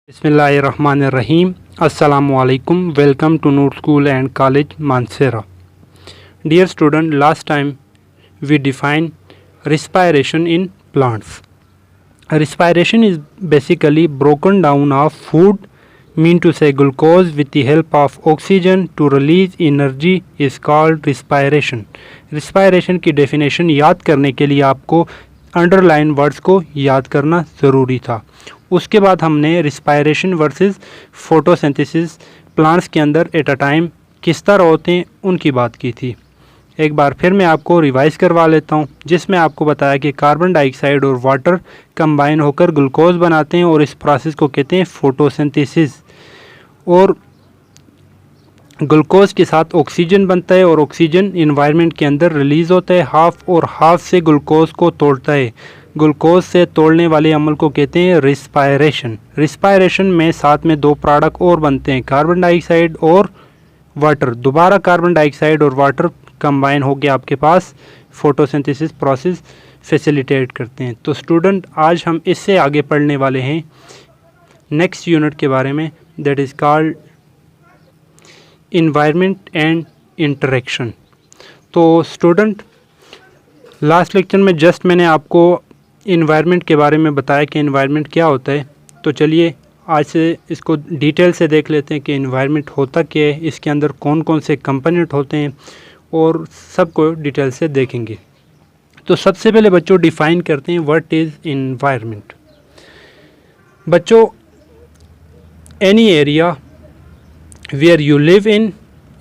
Bismillahirrahmanirrahim. Assalamualaikum. Welcome to Noor School and College Mansehra. Dear student, last time we defined respiration in plants. Respiration is basically broken down of food, mean to say glucose, with the help of oxygen to release energy is called respiration. Respiration की definition याद करने के लिए आपको underline words को याद करना ज़रूरी था. उसके बाद हमने रिस्पायरेशन वर्सेस फोटोसिंथेसिस प्लांट्स के अंदर एट अ टाइम किस तरह होते हैं उनकी बात की थी. एक बार फिर मैं आपको रिवाइज करवा लेता हूं, जिसमें आपको बताया कि कार्बन डाइऑक्साइड और वाटर कंबाइन होकर ग्लूकोज बनाते हैं और इस प्रोसेस को कहते हैं फोटोसिंथेसिस. और ग्लूकोज के साथ ऑक्सीजन बनता है और ऑक्सीजन इन्वायरमेंट के अंदर रिलीज़ होता है हाफ, और हाफ से ग्लूकोज को तोड़ता है. ग्लूकोज से तोड़ने वाले अमल को कहते हैं रिस्पायरेशन. रिस्पायरेशन में साथ में दो प्रोडक्ट और बनते हैं, कार्बन डाइऑक्साइड और वाटर. दोबारा कार्बन डाइऑक्साइड और वाटर कंबाइन होकर आपके पास फोटोसिंथेसिस प्रोसेस फैसिलिटेट करते हैं. तो स्टूडेंट, आज हम इससे आगे पढ़ने वाले हैं नेक्स्ट यूनिट के बारे में, that is called environment and interaction. तो स्टूडेंट, लास्ट लेक्चर में जस्ट मैंने आपको इन्वायरमेंट के बारे में बताया कि इन्वायरमेंट क्या होता है. तो चलिए आज से इसको डिटेल से देख लेते हैं कि इन्वायरमेंट होता क्या है, इसके अंदर कौन कौन से कंपोनेंट होते हैं, और सबको डिटेल से देखेंगे. तो सबसे पहले बच्चों डिफ़ाइन करते हैं व्हाट इज़ इन्वायरमेंट. बच्चों, any area where you live in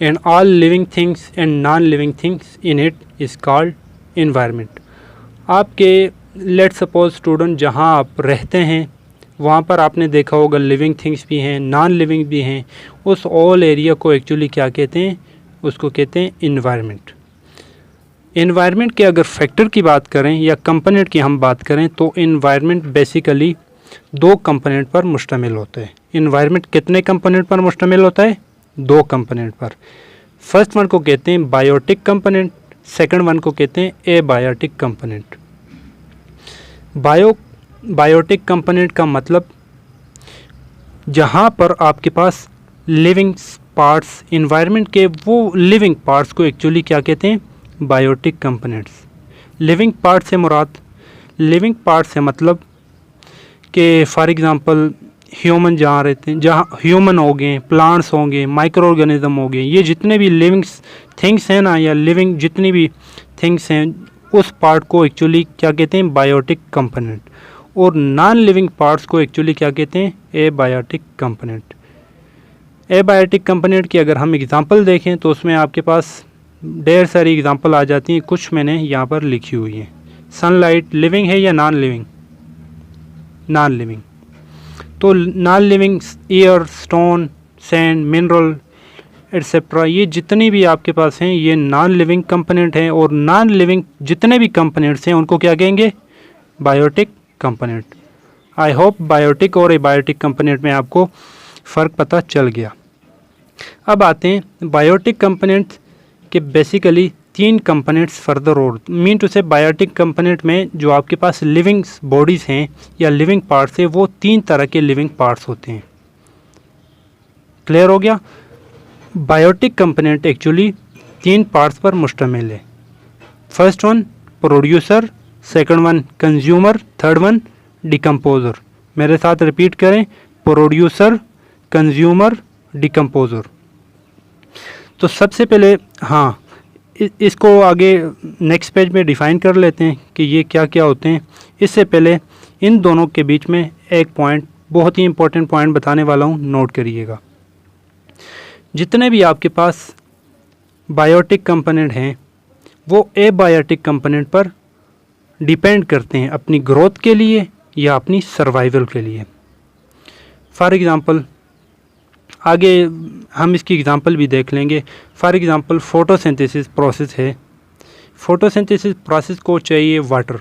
and all living things and non-living things in it is called environment. आपके लेट सपोज स्टूडेंट जहाँ आप रहते हैं वहाँ पर आपने देखा होगा लिविंग थिंग्स भी हैं, नॉन लिविंग भी हैं. उस ऑल एरिया को एक्चुअली क्या कहते हैं, उसको कहते हैं इन्वायरमेंट. इन्वायरमेंट के अगर फैक्टर की बात करें या कंपोनेंट की हम बात करें तो इन्वायरमेंट बेसिकली दो कंपोनेंट पर मुश्तमिल होता है. इन्वायरमेंट कितने कंपोनेंट पर मुश्तमिल होता है? दो कंपोनेंट पर. फर्स्ट वन को कहते हैं बायोटिक कंपोनेंट, सेकंड वन को कहते हैं एबायोटिक कंपोनेंट. बायोटिक कंपोनेंट का मतलब जहाँ पर आपके पास लिविंग पार्ट्स, इन्वायरमेंट के वो लिविंग पार्ट्स को एक्चुअली क्या कहते हैं? Biotic components. लिविंग पार्ट से मुराद, लिविंग पार्ट से मतलब कि फॉर एग्ज़ाम्पल ह्यूमन जहाँ रहते हैं, जहाँ ह्यूमन हो गए, प्लांट्स होंगे, माइक्रो ऑर्गेनिज्म हो गए, ये जितने भी लिविंग थिंग्स हैं ना, या लिविंग जितनी भी थिंग्स हैं, उस पार्ट को एक्चुअली क्या कहते हैं? Biotic component. और नॉन लिविंग पार्ट्स को एक्चुअली क्या कहते हैं? Abiotic component. एबायोटिक कंपोनेंट की अगर हम एग्ज़ाम्पल देखें तो उसमें आपके पास ढेर सारी एग्ज़ाम्पल आ जाती हैं. कुछ मैंने यहाँ पर लिखी हुई हैं. सनलाइट लिविंग है या नॉन लिविंग? Non living. तो non living air, stone, sand, mineral etcetera, ये जितनी भी आपके पास हैं ये नॉन लिविंग कंपोनेंट हैं. और नॉन लिविंग जितने भी कंपोनेंट्स हैं उनको क्या कहेंगे? Biotic component. I hope biotic और एबायोटिक कंपोनेंट में आपको फ़र्क पता चल गया. अब आते हैं बायोटिक कंपोनेंट्स के बेसिकली तीन कंपोनेंट्स फर्दर, और mean to say biotic component में जो आपके पास लिविंग बॉडीज़ हैं या लिविंग पार्ट्स हैं वो तीन तरह के लिविंग पार्ट्स होते हैं. क्लियर हो गया? बायोटिक कंपोनेंट एक्चुअली तीन पार्ट्स पर मुश्तमिल है. First one producer, second one consumer, third one decomposer. मेरे साथ रिपीट करें, प्रोड्यूसर, कंज्यूमर, डिकम्पोज़र. तो सबसे पहले हाँ, इसको आगे नेक्स्ट पेज में डिफ़ाइन कर लेते हैं कि ये क्या क्या होते हैं. इससे पहले इन दोनों के बीच में एक पॉइंट, बहुत ही इंपॉर्टेंट पॉइंट बताने वाला हूँ, नोट करिएगा. जितने भी आपके पास बायोटिक कंपोनेंट हैं वो एबायोटिक कंपोनेंट पर डिपेंड करते हैं अपनी ग्रोथ के लिए या अपनी सर्वाइवल के लिए. फॉर एग्ज़ाम्पल आगे हम इसकी एग्ज़ाम्पल भी देख लेंगे. फॉर एग्ज़ाम्पल फोटोसिंथेसिस प्रोसेस है. फोटोसिंथेसिस प्रोसेस को चाहिए वाटर,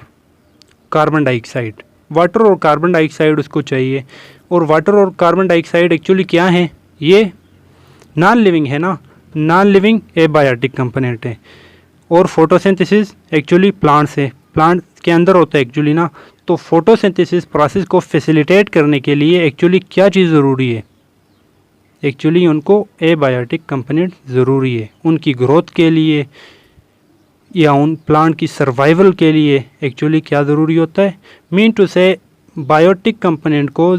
कार्बन डाइऑक्साइड. वाटर और कार्बन डाइऑक्साइड उसको चाहिए. और वाटर और कार्बन डाइऑक्साइड एक्चुअली क्या है? ये नॉन लिविंग है ना, नॉन लिविंग एबायोटिक कंपोनेंट है. और फोटोसिंथेसिस एक्चुअली प्लांट्स है, प्लांट के अंदर होता है एक्चुअली ना. तो फोटोसिंथेसिस प्रोसेस को फैसिलिटेट करने के लिए एक्चुअली क्या चीज़ ज़रूरी है? एक्चुअली उनको एबायोटिक कंपोनेंट ज़रूरी है, उनकी ग्रोथ के लिए या उन प्लांट की सर्वाइवल के लिए एक्चुअली क्या ज़रूरी होता है? Mean to say biotic component को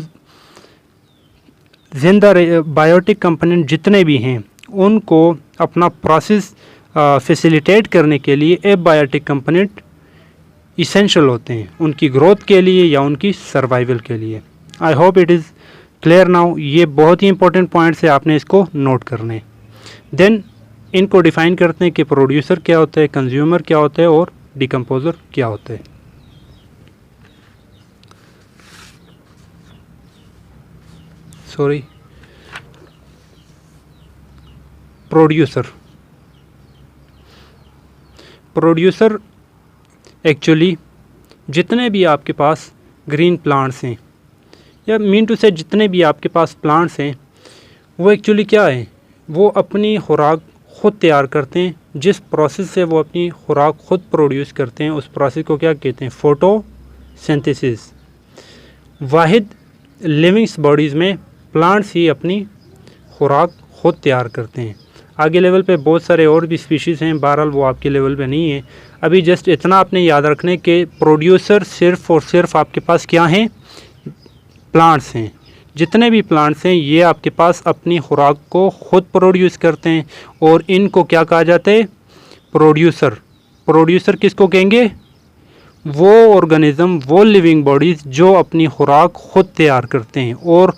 बायोटिक कंपोनेंट जितने भी हैं उनको अपना प्रोसेस फैसिलिटेट करने के लिए एबायोटिक कंपोनेंट इसेंशियल होते हैं, उनकी ग्रोथ के लिए या उनकी सर्वाइवल के लिए। आई hope it is clear now. ये बहुत ही इंपॉर्टेंट पॉइंट्स है, आपने इसको नोट करने। देन इनको डिफाइन करते हैं कि प्रोड्यूसर क्या होता है, कंज्यूमर क्या होता है और डिकम्पोजर क्या होता है। सॉरी, प्रोड्यूसर एक्चुअली जितने भी आपके पास ग्रीन प्लांट्स हैं या मीन टू से जितने भी आपके पास प्लांट्स हैं वो एक्चुअली क्या है, वो अपनी खुराक ख़ुद तैयार करते हैं। जिस प्रोसेस से वो अपनी खुराक ख़ुद प्रोड्यूस करते हैं उस प्रोसेस को क्या कहते हैं? फोटोसिंथेसिस। वाहिद लिविंग बॉडीज़ में प्लांट्स ही अपनी खुराक ख़ुद तैयार करते हैं। आगे लेवल पे बहुत सारे और भी स्पीशीज़ हैं, बहरहाल वो आपके लेवल पे नहीं है। अभी जस्ट इतना आपने याद रखने के प्रोड्यूसर सिर्फ़ और सिर्फ आपके पास क्या हैं? प्लांट्स हैं। जितने भी प्लांट्स हैं ये आपके पास अपनी खुराक को ख़ुद प्रोड्यूस करते हैं और इनको क्या कहा जाता है? प्रोड्यूसर। प्रोड्यूसर किसको कहेंगे? वो ऑर्गेनिज्म, वो लिविंग बॉडीज़ जो अपनी खुराक ख़ुद तैयार करते हैं और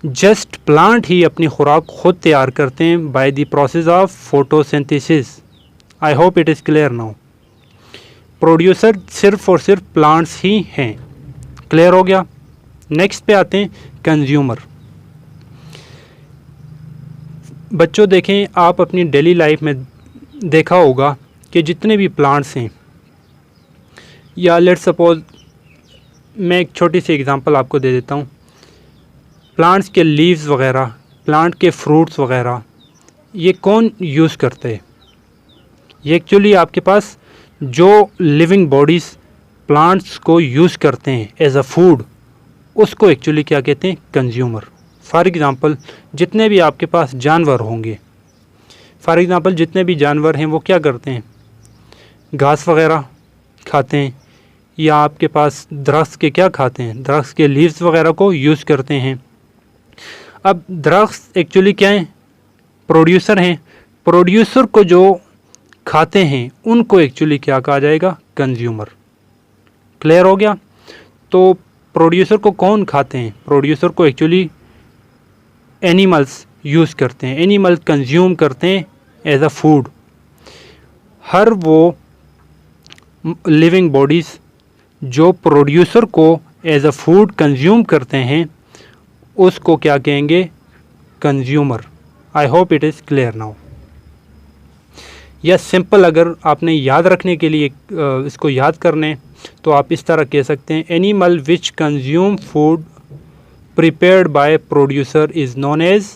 जस्ट प्लांट ही अपनी खुराक ख़ुद तैयार करते हैं by the process of photosynthesis. I hope it is clear now. Producer सिर्फ और सिर्फ प्लांट्स ही हैं। क्लियर हो गया? नेक्स्ट पे आते हैं कंज्यूमर। बच्चों देखें, आप अपनी डेली लाइफ में देखा होगा कि जितने भी प्लांट्स हैं या लेट्स सपोज मैं एक छोटी सी एग्जांपल आपको दे देता हूँ। प्लांट्स के लीव्स वगैरह, प्लांट के फ्रूट्स वगैरह ये कौन यूज़ करते हैं? ये एक्चुअली आपके पास जो लिविंग बॉडीज़ प्लांट्स को यूज़ करते हैं एज अ फूड, उसको एक्चुअली क्या कहते हैं? कंज्यूमर। फॉर एग्ज़ाम्पल जितने भी आपके पास जानवर होंगे, फॉर एग्ज़ाम्पल जितने भी जानवर हैं वो क्या करते हैं? घास वगैरह खाते हैं या आपके पास दरख्त के क्या खाते हैं? दरख्त के लीव्स वगैरह को यूज़ करते हैं। अब दरख्त एक्चुअली क्या है? प्रोड्यूसर हैं। प्रोड्यूसर को जो खाते हैं उनको एक्चुअली क्या कहा जाएगा? कंज्यूमर। क्लियर हो गया? तो प्रोड्यूसर को कौन खाते हैं? प्रोड्यूसर को एक्चुअली एनिमल्स यूज़ करते हैं, एनिमल कंज्यूम करते हैं एज अ फूड। हर वो लिविंग बॉडीज़ जो प्रोड्यूसर को एज अ फूड कंज्यूम करते हैं उसको क्या कहेंगे? Consumer. I hope it is clear now. या सिंपल अगर आपने याद रखने के लिए इसको याद करने तो आप इस तरह कह सकते हैं, animal which consume food prepared by producer is known as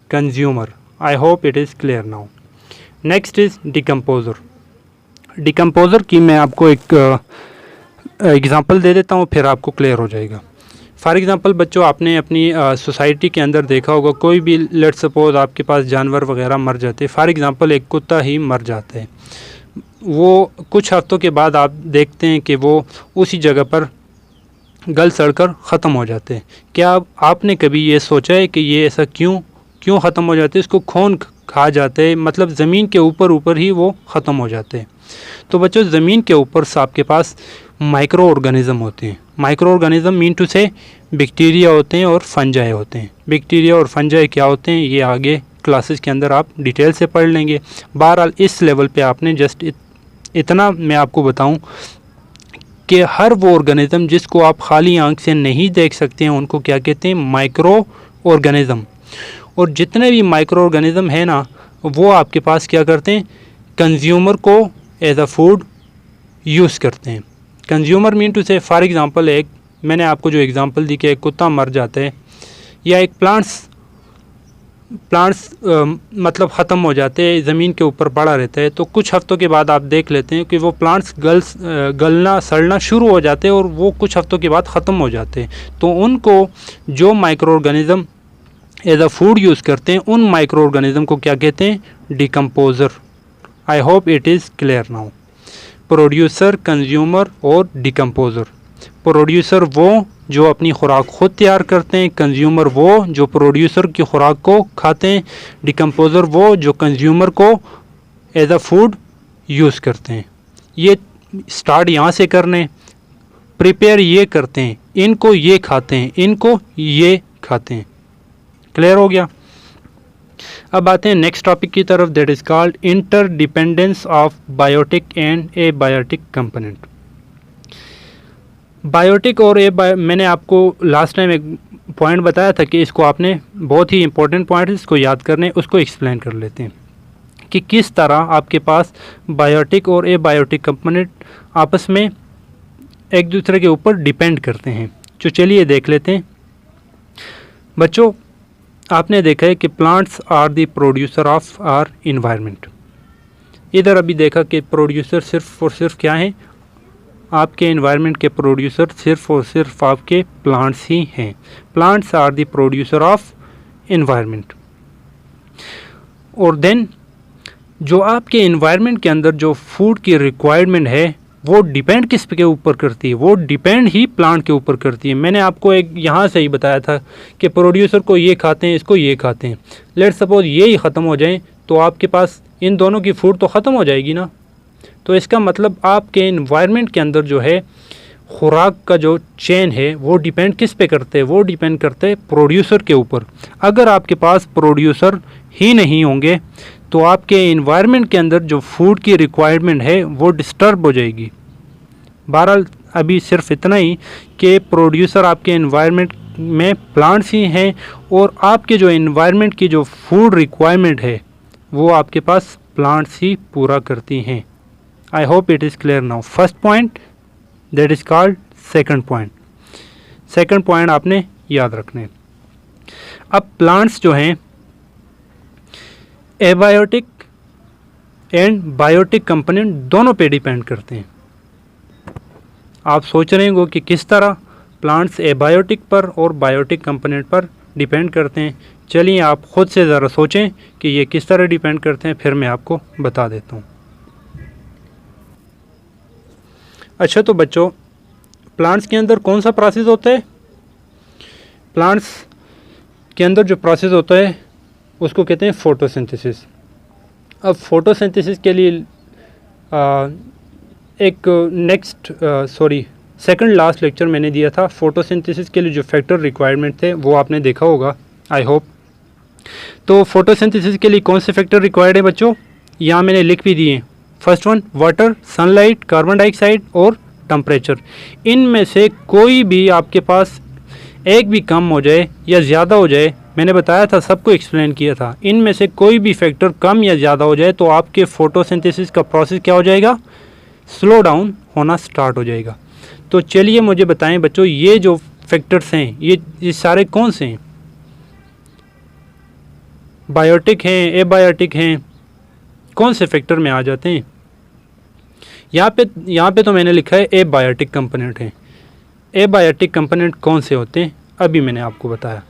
consumer. I hope it is clear now. Next is decomposer. Decomposer की मैं आपको एक एग्ज़ाम्पल दे देता हूँ, फिर आपको क्लियर हो जाएगा। फॉर एग्ज़ाम्पल बच्चों, आपने अपनी सोसाइटी के अंदर देखा होगा कोई भी लेट्स सपोज आपके पास जानवर वगैरह मर जाते हैं। फॉर एग्ज़ाम्पल एक कुत्ता ही मर जाता है, वो कुछ हफ्तों के बाद आप देखते हैं कि वो उसी जगह पर गल सड़कर ख़त्म हो जाते हैं। क्या आपने कभी ये सोचा है कि ये ऐसा क्यों ख़त्म हो जाते हैं? इसको कौन खा जाते हैं? मतलब ज़मीन के ऊपर ही वो ख़त्म हो जाते हैं। तो बच्चों, ज़मीन के ऊपर से आपके पास माइक्रो ऑर्गेनिज़म होते हैं। माइक्रो ऑर्गेनिज़म मीन टू से बैक्टीरिया होते हैं और फंजाई होते हैं। बैक्टीरिया और फंजाई क्या होते हैं ये आगे क्लासेस के अंदर आप डिटेल से पढ़ लेंगे। बहरहाल इस लेवल पे आपने जस्ट इतना मैं आपको बताऊं कि हर वो ऑर्गेनिज़म जिसको आप खाली आंख से नहीं देख सकते हैं उनको क्या कहते हैं? Micro organism. और जितने भी माइक्रो ऑर्गेनिज़म है ना, वो आपके पास क्या करते हैं? कंज्यूमर को एज अ फूड यूज़ करते हैं। कंज्यूमर मीन टू से फॉर एग्ज़ाम्पल एक मैंने आपको जो एग्ज़ाम्पल दी कि एक कुत्ता मर जाता है या एक प्लांट्स प्लांट्स मतलब ख़त्म हो जाते हैं, ज़मीन के ऊपर पड़ा रहता है, तो कुछ हफ्तों के बाद आप देख लेते हैं कि वो प्लांट्स गलना सड़ना शुरू हो जाते हैं और वो कुछ हफ्तों के बाद ख़त्म हो जाते हैं। तो उनको जो micro organism as a food use करते हैं, उन माइक्रो ऑर्गेनिज़म को क्या कहते हैं? Decomposer. I hope it is clear now. Producer, consumer और डिकम्पोज़र। प्रोड्यूसर वो जो अपनी खुराक खुद तैयार करते हैं, कंज्यूमर वो जो प्रोड्यूसर की खुराक को खाते हैं, डिकम्पोज़र वो जो कंज्यूमर को एज अ फूड यूज़ करते हैं। ये स्टार्ट यहाँ से करने, प्रिपेयर ये करते हैं, इनको ये खाते हैं, इनको ये खाते हैं। क्लियर हो गया? अब आते हैं नेक्स्ट टॉपिक की तरफ, that is called interdependence of biotic and abiotic component. Biotic और मैंने आपको लास्ट टाइम एक पॉइंट बताया था कि इसको आपने, बहुत ही इंपॉर्टेंट पॉइंट इसको याद करने, उसको एक्सप्लेन कर लेते हैं कि किस तरह आपके पास बायोटिक और एबायोटिक कंपोनेंट आपस में एक दूसरे के ऊपर डिपेंड करते हैं। तो चलिए देख लेते हैं। बच्चों, आपने देखा है कि plants are the producer of our environment. इधर अभी देखा कि प्रोड्यूसर सिर्फ और सिर्फ क्या है? आपके एनवायरनमेंट के प्रोड्यूसर सिर्फ और सिर्फ आपके प्लांट्स ही हैं। Plants are the producer of environment. और देन जो आपके एनवायरनमेंट के अंदर जो फूड की रिक्वायरमेंट है वो डिपेंड किस के ऊपर करती है? वो डिपेंड ही प्लांट के ऊपर करती है। मैंने आपको एक यहाँ से ही बताया था कि प्रोड्यूसर को ये खाते हैं, इसको ये खाते हैं। लेट सपोज ये ही ख़त्म हो जाए तो आपके पास इन दोनों की फूड तो ख़त्म हो जाएगी ना। तो इसका मतलब आपके एनवायरनमेंट के अंदर जो है खुराक का जो चेन है वो डिपेंड किस पे करते हैं? वो डिपेंड करते हैं प्रोड्यूसर के ऊपर। अगर आपके पास प्रोड्यूसर ही नहीं होंगे तो आपके एनवायरनमेंट के अंदर जो फूड की रिक्वायरमेंट है वो डिस्टर्ब हो जाएगी। बहरहाल अभी सिर्फ इतना ही कि प्रोड्यूसर आपके एनवायरनमेंट में प्लांट्स ही हैं और आपके जो एनवायरनमेंट की जो फूड रिक्वायरमेंट है वो आपके पास प्लांट्स ही पूरा करती हैं। आई hope it is clear now. First point that is called second point. Second point आपने याद रखने। अब प्लांट्स जो हैं एबायोटिक एंड बायोटिक कंपोनेंट दोनों पे डिपेंड करते हैं। आप सोच रहे होंगे कि किस तरह प्लांट्स एबायोटिक पर और बायोटिक कंपोनेंट पर डिपेंड करते हैं। चलिए आप ख़ुद से ज़रा सोचें कि ये किस तरह डिपेंड करते हैं, फिर मैं आपको बता देता हूँ। अच्छा, तो बच्चों, प्लांट्स के अंदर कौन सा प्रोसेस होता है? प्लांट्स के अंदर जो प्रोसेस होता है उसको कहते हैं फोटोसिंथेसिस। अब फोटोसिंथेसिस के लिए सेकंड लास्ट लेक्चर मैंने दिया था। फोटोसिंथेसिस के लिए जो फैक्टर रिक्वायरमेंट थे वो आपने देखा होगा, आई होप। तो फोटोसिंथेसिस के लिए कौन से फैक्टर रिक्वायर्ड है बच्चों? यहाँ मैंने लिख भी दिए। First one water, sunlight, carbon dioxide और टेम्परेचर। इनमें से कोई भी आपके पास एक भी कम हो जाए या ज़्यादा हो जाए, मैंने बताया था, सबको एक्सप्लेन किया था, इनमें से कोई भी फैक्टर कम या ज़्यादा हो जाए तो आपके फोटोसिंथेसिस का प्रोसेस क्या हो जाएगा? स्लो डाउन होना स्टार्ट हो जाएगा। तो चलिए मुझे बताएं बच्चों, ये जो फैक्टर्स हैं ये सारे कौन से हैं? बायोटिक हैं, एबायोटिक हैं, कौन से फैक्टर में आ जाते हैं? यहाँ पे तो मैंने लिखा है एबायोटिक कंपोनेंट हैं। एबायोटिक कंपोनेंट कौन से होते हैं? अभी मैंने आपको बताया।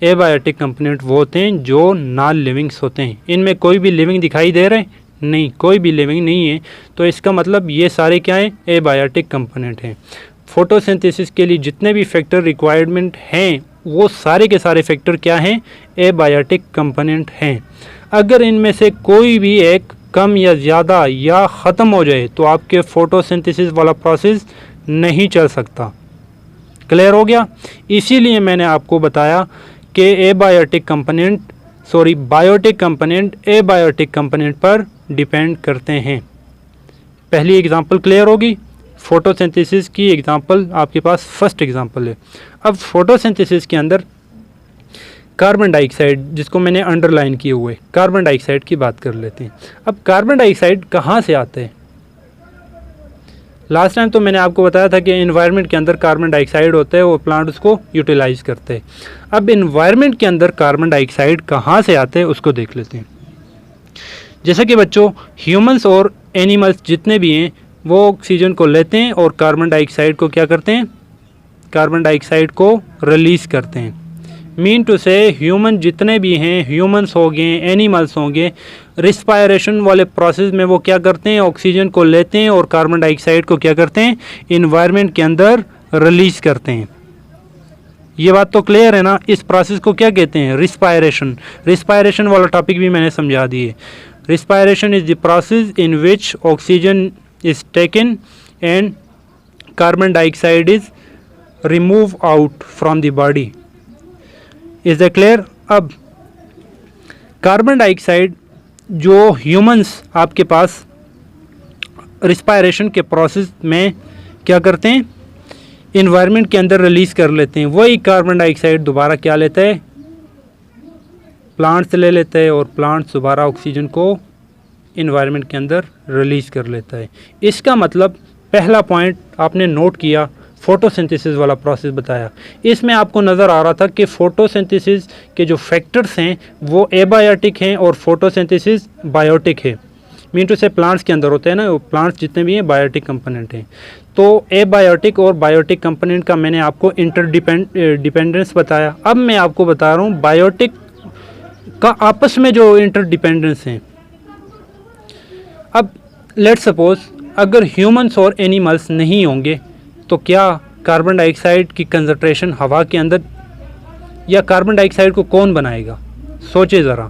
एबायोटिक कंपोनेंट वो होते हैं जो नॉन लिविंग्स होते हैं। इनमें कोई भी लिविंग दिखाई दे रहे हैं? नहीं, कोई भी लिविंग नहीं है। तो इसका मतलब ये सारे क्या हैं? एबायोटिक कंपोनेंट हैं। फोटोसिंथेसिस के लिए जितने भी फैक्टर रिक्वायरमेंट हैं वो सारे के सारे फैक्टर क्या हैं? एबायोटिक कंपोनेंट हैं। अगर इनमें से कोई भी एक कम या ज़्यादा या ख़त्म हो जाए तो आपके फोटोसिंथेसिस वाला प्रोसेस नहीं चल सकता। क्लियर हो गया? इसीलिए मैंने आपको बताया कि बायोटिक कंपोनेंट एबायोटिक कंपोनेंट पर डिपेंड करते हैं। पहली एग्जांपल क्लियर होगी? फोटोसिंथेसिस की एग्जांपल आपके पास फर्स्ट एग्जांपल है। अब फोटोसिंथेसिस के अंदर कार्बन डाइऑक्साइड, जिसको मैंने अंडरलाइन किए हुए, कार्बन डाइऑक्साइड की बात कर लेते हैं। अब कार्बन डाइऑक्साइड कहाँ से आते हैं? लास्ट टाइम तो मैंने आपको बताया था कि एनवायरनमेंट के अंदर कार्बन डाइऑक्साइड होता है और प्लांट उसको यूटिलाइज करते हैं। अब एनवायरनमेंट के अंदर कार्बन डाइऑक्साइड कहाँ से आते हैं उसको देख लेते हैं। जैसा कि बच्चों, ह्यूमंस और एनिमल्स जितने भी हैं वो ऑक्सीजन को लेते हैं और कार्बन डाइऑक्साइड को क्या करते हैं, कार्बन डाइऑक्साइड को रिलीज़ करते हैं। मीन टू से ह्यूमन जितने भी हैं, ह्यूमंस हो गए, एनिमल्स होंगे, रिस्पायरेशन वाले प्रोसेस में वो क्या करते हैं, ऑक्सीजन को लेते हैं और कार्बन डाइऑक्साइड को क्या करते हैं, इन्वायरमेंट के अंदर रिलीज करते हैं। ये बात तो क्लियर है ना। इस प्रोसेस को क्या कहते हैं, रिस्पायरेशन। रिस्पायरेशन वाला टॉपिक भी मैंने समझा दिए। Respiration is the process in which oxygen is taken and carbon dioxide is remove out from the body. Is the clear. अब कार्बन डाइऑक्साइड जो ह्यूमंस आपके पास रिस्पायरेशन के प्रोसेस में क्या करते हैं, इन्वायरमेंट के अंदर रिलीज़ कर लेते हैं, वही कार्बन डाइऑक्साइड दोबारा क्या लेता है, प्लांट से ले लेता है और प्लांट दोबारा ऑक्सीजन को इन्वायरमेंट के अंदर रिलीज़ कर लेता है। इसका मतलब पहला पॉइंट आपने नोट किया, फोटोसिंथेसिस वाला प्रोसेस बताया। इसमें आपको नज़र आ रहा था कि फोटोसिंथेसिस के जो फैक्टर्स हैं वो एबायोटिक हैं और फोटोसिंथेसिस बायोटिक है। मीन टू से प्लांट्स के अंदर होते हैं ना, वो प्लांट्स जितने भी हैं बायोटिक कंपोनेंट हैं। तो एबायोटिक और बायोटिक कंपोनेंट का मैंने आपको डिपेंडेंस बताया। अब मैं आपको बता रहा हूँ बायोटिक का आपस में जो इंटरडिपेंडेंस हैं। अब लेट्स सपोज अगर ह्यूमंस और एनिमल्स नहीं होंगे तो क्या कार्बन डाइऑक्साइड की कंसंट्रेशन हवा के अंदर, या कार्बन डाइऑक्साइड को कौन बनाएगा, सोचे ज़रा।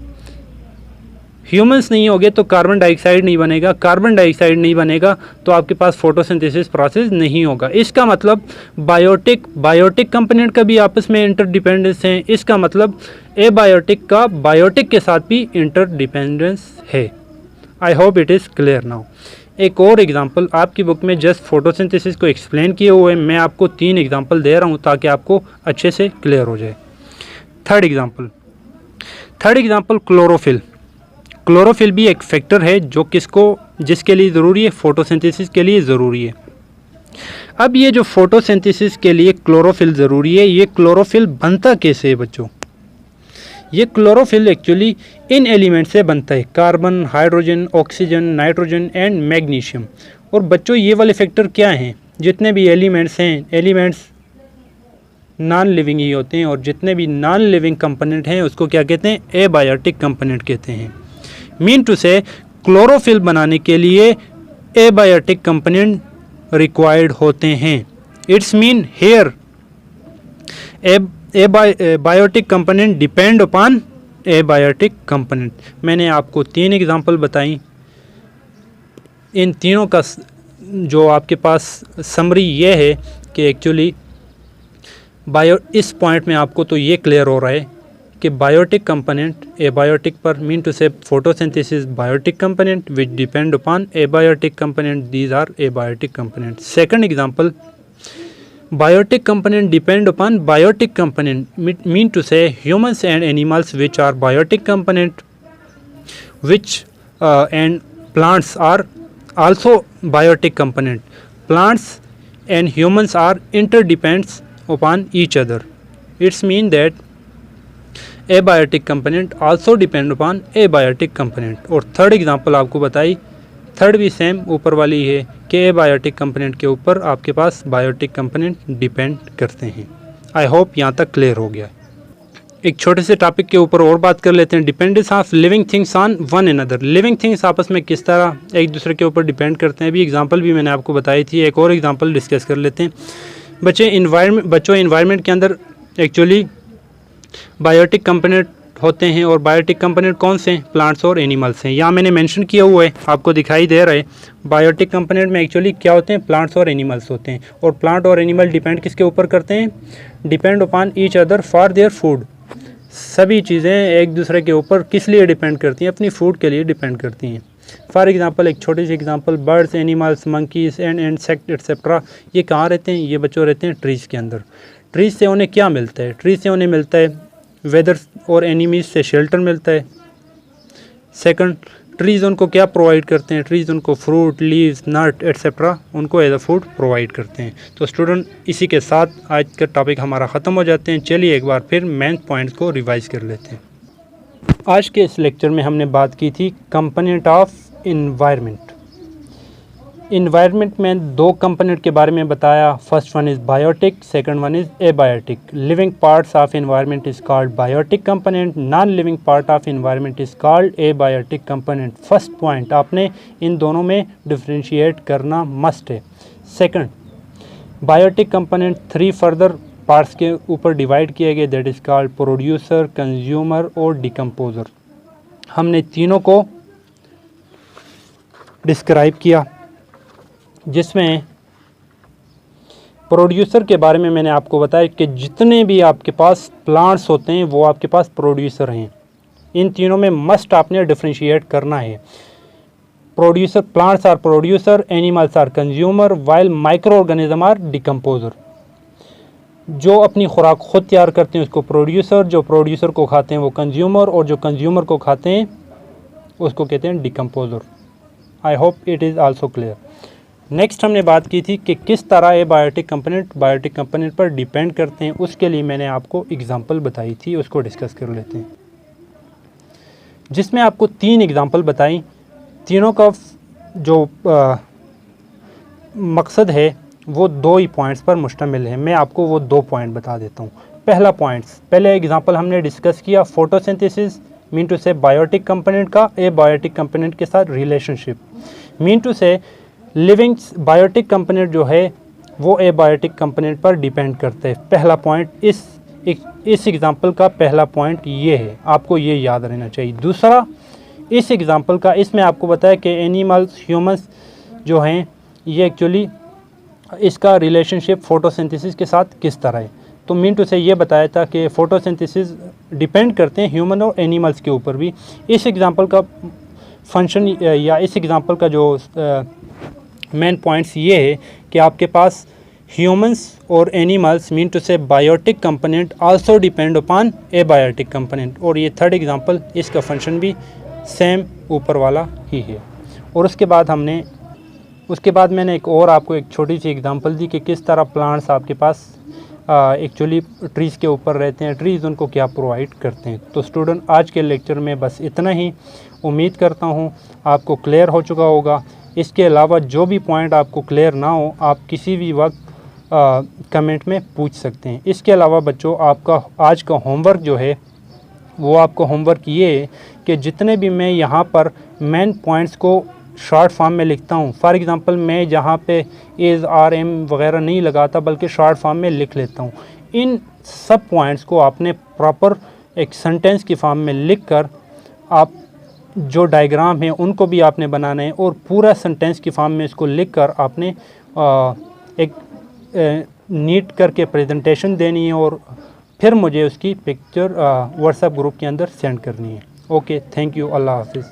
ह्यूमंस नहीं होंगे तो कार्बन डाइऑक्साइड नहीं बनेगा, कार्बन डाइऑक्साइड नहीं बनेगा तो आपके पास फोटोसिंथेसिस प्रोसेस नहीं होगा। इसका मतलब बायोटिक कंपोनेंट का भी आपस में इंटरडिपेंडेंस है। इसका मतलब एबायोटिक का बायोटिक के साथ भी इंटरडिपेंडेंस है। आई hope it is clear now. एक और एग्जांपल आपकी बुक में जस्ट फोटोसिंथेसिस को एक्सप्लेन किए हुए मैं आपको 3 एग्जांपल दे रहा हूँ ताकि आपको अच्छे से क्लियर हो जाए। Third example chlorophyll. क्लोरोफिल भी एक फैक्टर है जो जिसके लिए ज़रूरी है, फोटोसिंथेसिस के लिए ज़रूरी है। अब ये जो फोटोसिंथेसिस के लिए क्लोरोफिल ज़रूरी है, ये क्लोरोफिल बनता कैसे है बच्चों? ये क्लोरोफिल एक्चुअली इन एलिमेंट से बनता है, carbon, hydrogen, oxygen, nitrogen and magnesium. और बच्चों ये वाले फैक्टर क्या हैं? जितने भी एलिमेंट्स हैं, एलिमेंट्स नॉन लिविंग ही होते हैं और जितने भी नॉन लिविंग कंपोनेंट हैं उसको क्या कहते हैं, एबायोटिक कंपोनेंट कहते हैं। मीन टू से क्लोरोफिल बनाने के लिए एबायोटिक कंपोनेंट रिक्वायर्ड होते हैं। It's mean here biotic component depend upon abiotic component. मैंने आपको 3 एग्जांपल बताई। इन तीनों का जो आपके पास समरी ये है कि एक्चुअली इस पॉइंट में आपको तो ये क्लियर हो रहा है कि बायोटिक कंपोनेंट एबायोटिक पर, मीन टू से photosynthesis biotic component which depend upon abiotic component, these are abiotic component. Second example, biotic component depend upon biotic component, mean to say humans and animals which are biotic component, which and plants are also biotic component. Plants and humans are interdependent upon each other. It's mean that abiotic component also depend upon abiotic component. और third example आपको बताई, third भी same ऊपर वाली है कि abiotic component के ऊपर आपके पास बायोटिक कंपोनेंट डिपेंड करते हैं। आई होप यहाँ तक क्लियर हो गया। एक छोटे से टॉपिक के ऊपर और बात कर लेते हैं, dependence of living things on one another. Living things आपस में किस तरह एक दूसरे के ऊपर डिपेंड करते हैं, अभी एग्जांपल भी मैंने आपको बताई थी। एक और एग्जांपल डिस्कस कर लेते हैं। बच्चों इन्वायरमेंट के अंदर एक्चुअली बायोटिक कंपोनेंट होते हैं और बायोटिक कंपोनेंट कौन से हैं, प्लांट्स और एनिमल्स हैं। यहाँ मैंने मेंशन किया हुआ है, आपको दिखाई दे रहा है। बायोटिक कंपोनेंट में एक्चुअली क्या होते हैं, प्लांट्स और एनिमल्स होते हैं। और प्लांट और एनिमल डिपेंड किसके ऊपर करते हैं, depend upon each other for their food. सभी चीज़ें एक दूसरे के ऊपर किस लिए डिपेंड करती हैं, अपनी फूड के लिए डिपेंड करती हैं। फॉर एग्जांपल, एक छोटी सी example, birds, animals, monkeys and insect etcetera, ये कहाँ रहते हैं, ये बच्चों रहते हैं ट्रीज़ के अंदर। ट्रीज़ से उन्हें क्या मिलता है, ट्रीज़ से उन्हें मिलता है वेदर और एनिमीज से शेल्टर मिलता है। सेकंड, ट्रीज़ उनको क्या प्रोवाइड करते हैं, ट्रीज़ उनको फ्रूट, लीव्स, नट एट्सेट्रा उनको एज अ फूड प्रोवाइड करते हैं। तो स्टूडेंट, इसी के साथ आज का टॉपिक हमारा ख़त्म हो जाते हैं। चलिए एक बार फिर मेन पॉइंट्स को रिवाइज़ कर लेते हैं। आज के इस लेक्चर में हमने बात की थी कंपोनेंट ऑफ इन्वायरमेंट। इन्वायरमेंट में दो कंपोनेंट के बारे में बताया। First one is biotic, second one is abiotic. Living parts of environment is called biotic component, non living part of environment is called abiotic component. First point, आपने इन दोनों में डिफ्रेंशिएट करना मस्ट है। Second, biotic component 3 further parts के ऊपर divide किए गए, that is called producer, consumer और डिकम्पोजर। हमने तीनों को डिस्क्राइब किया, जिसमें प्रोड्यूसर के बारे में मैंने आपको बताया कि जितने भी आपके पास प्लांट्स होते हैं वो आपके पास प्रोड्यूसर हैं। इन तीनों में मस्ट आपने डिफ्रेंशिएट करना है। Producer, plants are producer, animals are consumer, while micro organism are decomposer. जो अपनी खुराक खुद तैयार करते हैं उसको प्रोड्यूसर, जो प्रोड्यूसर को खाते हैं वो कंज्यूमर, और जो कंज्यूमर को खाते हैं उसको कहते हैं decomposer. I hope it is also clear. Next हमने बात की थी कि किस तरह ये बायोटिक कंपोनेंट पर डिपेंड करते हैं। उसके लिए मैंने आपको एग्जांपल बताई थी, उसको डिस्कस कर लेते हैं। जिसमें आपको 3 एग्जांपल बताई, तीनों का जो मकसद है वो 2 ही पॉइंट्स पर मुश्तमिल है। मैं आपको वो 2 पॉइंट बता देता हूँ। पहला पॉइंट, पहले एग्जांपल हमने डिस्कस किया photosynthesis, mean to say biotic component का एबायोटिक कंपोनेंट के साथ रिलेशनशिप। मीन टू से लिविंग बायोटिक कंपोनेंट जो है वो एबायोटिक कंपोनेंट पर डिपेंड करते हैं। पहला पॉइंट, इस एग्जांपल का पहला पॉइंट ये है, आपको ये याद रहना चाहिए। दूसरा, इस एग्जांपल का, इसमें आपको बताया कि एनिमल्स, ह्यूमंस जो हैं ये एक्चुअली इसका रिलेशनशिप फोटोसिंथेसिस के साथ किस तरह है। तो मीन टू से ये बताया था कि फोटोसिंथेसिस डिपेंड करते हैं ह्यूमन और एनिमल्स के ऊपर भी। इस एग्जांपल का फंक्शन या इस एग्जांपल का जो मेन पॉइंट्स ये है कि आपके पास ह्यूमंस और animals, mean to say biotic component also depend upon abiotic component. और ये थर्ड एग्जांपल, इसका फंक्शन भी सेम ऊपर वाला ही है। और उसके बाद मैंने आपको एक छोटी सी एग्जांपल दी कि किस तरह प्लांट्स आपके पास एक्चुअली ट्रीज़ के ऊपर रहते हैं, ट्रीज़ उनको क्या प्रोवाइड करते हैं। तो स्टूडेंट, आज के लेक्चर में बस इतना ही। उम्मीद करता हूँ आपको क्लियर हो चुका होगा। इसके अलावा जो भी पॉइंट आपको क्लियर ना हो, आप किसी भी वक्त कमेंट में पूछ सकते हैं। इसके अलावा बच्चों, आपका आज का होमवर्क जो है वो आपको होमवर्क ये है कि जितने भी मैं यहाँ पर मेन पॉइंट्स को शॉर्ट फॉर्म में लिखता हूँ, फॉर एग्ज़ाम्पल मैं जहाँ पे इज़, आर, एम वगैरह नहीं लगाता बल्कि शॉर्ट फॉर्म में लिख लेता हूँ। इन सब पॉइंट्स को आपने प्रॉपर एक सेंटेंस की फॉर्म में लिख कर, आप जो डायग्राम है उनको भी आपने बनाना है और पूरा सेंटेंस की फॉर्म में इसको लिख कर आपने एक नीट करके प्रेजेंटेशन देनी है और फिर मुझे उसकी पिक्चर व्हाट्सएप ग्रुप के अंदर सेंड करनी है। ओके, थैंक यू, अल्लाह हाफिज़।